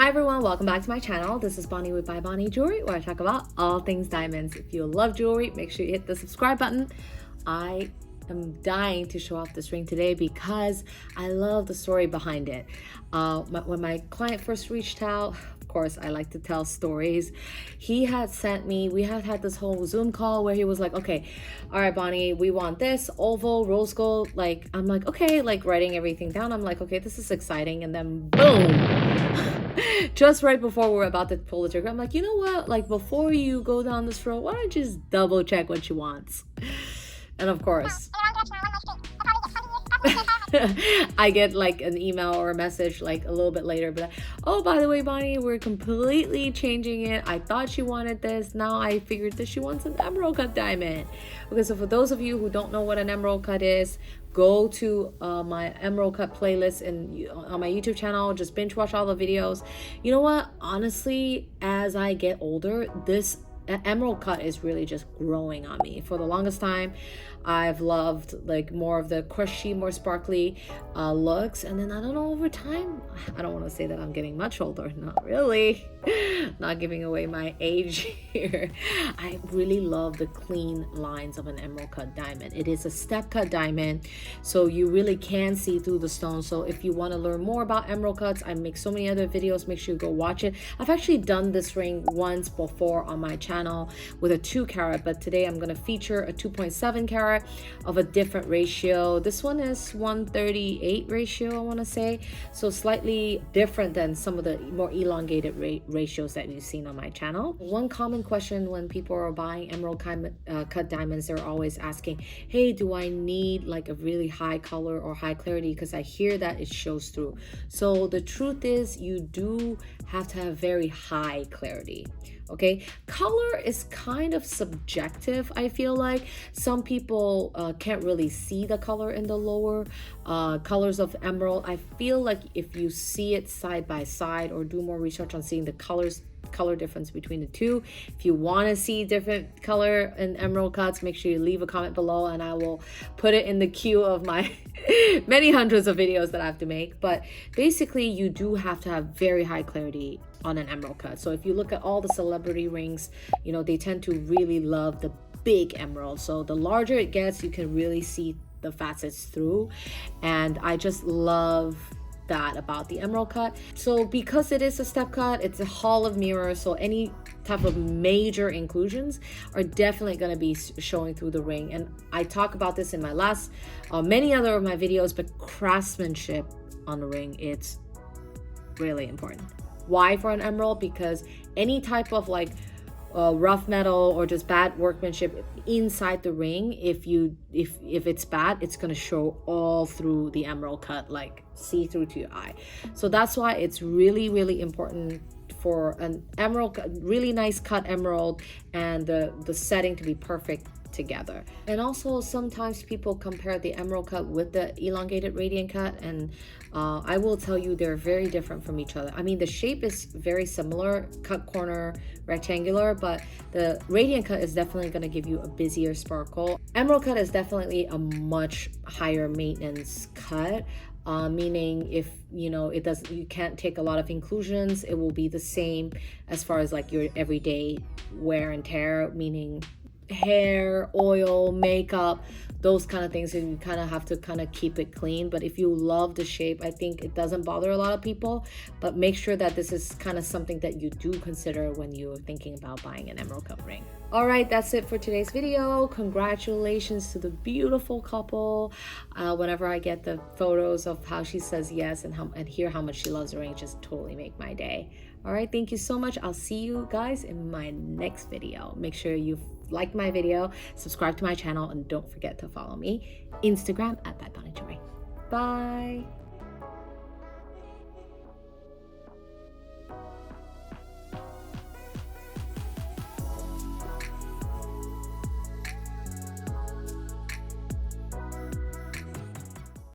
Hi everyone, welcome back to my channel. This is Bonnie with bybonnie Jewelry, where I talk about all things diamonds. If you love jewelry, make sure you hit the subscribe button. I am dying to show off this ring today because I love the story behind it. When my client first reached out, of course, I like to tell stories. He had sent me, we had this whole Zoom call where he was like, okay, all right, Bonnie, we want this oval, rose gold. Like, I'm like, okay, like writing everything down. I'm like, okay, this is exciting. And then boom, just right before we're about to pull the trigger, I'm like, you know what? Like, before you go down this road, why don't you just double check what she wants? And of course, I get like an email or a message like a little bit later, but oh, by the way, Bonnie, we're completely changing it. I thought she wanted this. Now I figured that she wants an emerald cut diamond. Okay, so for those of you who don't know what an emerald cut is, go to my emerald cut playlist and on my YouTube channel, just binge watch all the videos. You know what? Honestly, as I get older, this emerald cut is really just growing on me. For the longest time, I've loved like more of the crushy, more sparkly looks, and then I don't know, over time, I don't want to say that I'm getting much older, not really, not giving away my age here. I really love the clean lines of an emerald cut diamond. It is a step cut diamond, so you really can see through the stone. So if you want to learn more about emerald cuts, I make so many other videos. Make sure you go watch it. I've actually done this ring once before on my channel with a 2 carat, but today I'm going to feature a 2.7 carat of a different ratio. This one is 138 ratio, I want to say, so slightly different than some of the more elongated ratios that you've seen on my channel. One common question when people are buying emerald cut diamonds, they're always asking, hey, do I need like a really high color or high clarity? Because I hear that it shows through. So the truth is, you do have to have very high clarity. Okay, color is kind of subjective. I feel like some people can't really see the color in the lower colors of emerald. I feel like if you see it side by side or do more research on seeing the color difference between the two, if you want to see different color in emerald cuts, make sure you leave a comment below and I will put it in the queue of my many hundreds of videos that I have to make. But basically, you do have to have very high clarity on an emerald cut. So if you look at all the celebrity rings, you know, they tend to really love the big emerald. So the larger it gets, you can really see the facets through, and I just love that about the emerald cut. So because it is a step cut, it's a hall of mirrors, so any type of major inclusions are definitely going to be showing through the ring. And I talk about this in my last many other of my videos, but craftsmanship on the ring, it's really important. Why for an emerald? Because any type of like rough metal or just bad workmanship inside the ring, if it's bad, it's going to show all through the emerald cut, like see through to your eye. So that's why it's really important for an emerald, really nice cut emerald, and the setting to be perfect together. And also sometimes people compare the emerald cut with the elongated radiant cut, and I will tell you they're very different from each other. I mean, the shape is very similar, cut corner rectangular, but the radiant cut is definitely going to give you a busier sparkle. Emerald cut is definitely a much higher maintenance cut, meaning if you can't take a lot of inclusions, it will be the same as far as like your everyday wear and tear, meaning hair, oil, makeup, those kind of things, and you kind of have to kind of keep it clean. But if you love the shape, I think it doesn't bother a lot of people. But make sure that this is kind of something that you do consider when you're thinking about buying an emerald cut ring. All right, that's it for today's video. Congratulations to the beautiful couple. Whenever I get the photos of how she says yes and hear how much she loves the ring, just totally make my day. All right, thank you so much. I'll see you guys in my next video. Make sure you like my video, subscribe to my channel, and don't forget to follow me Instagram at bybonnie. Bye.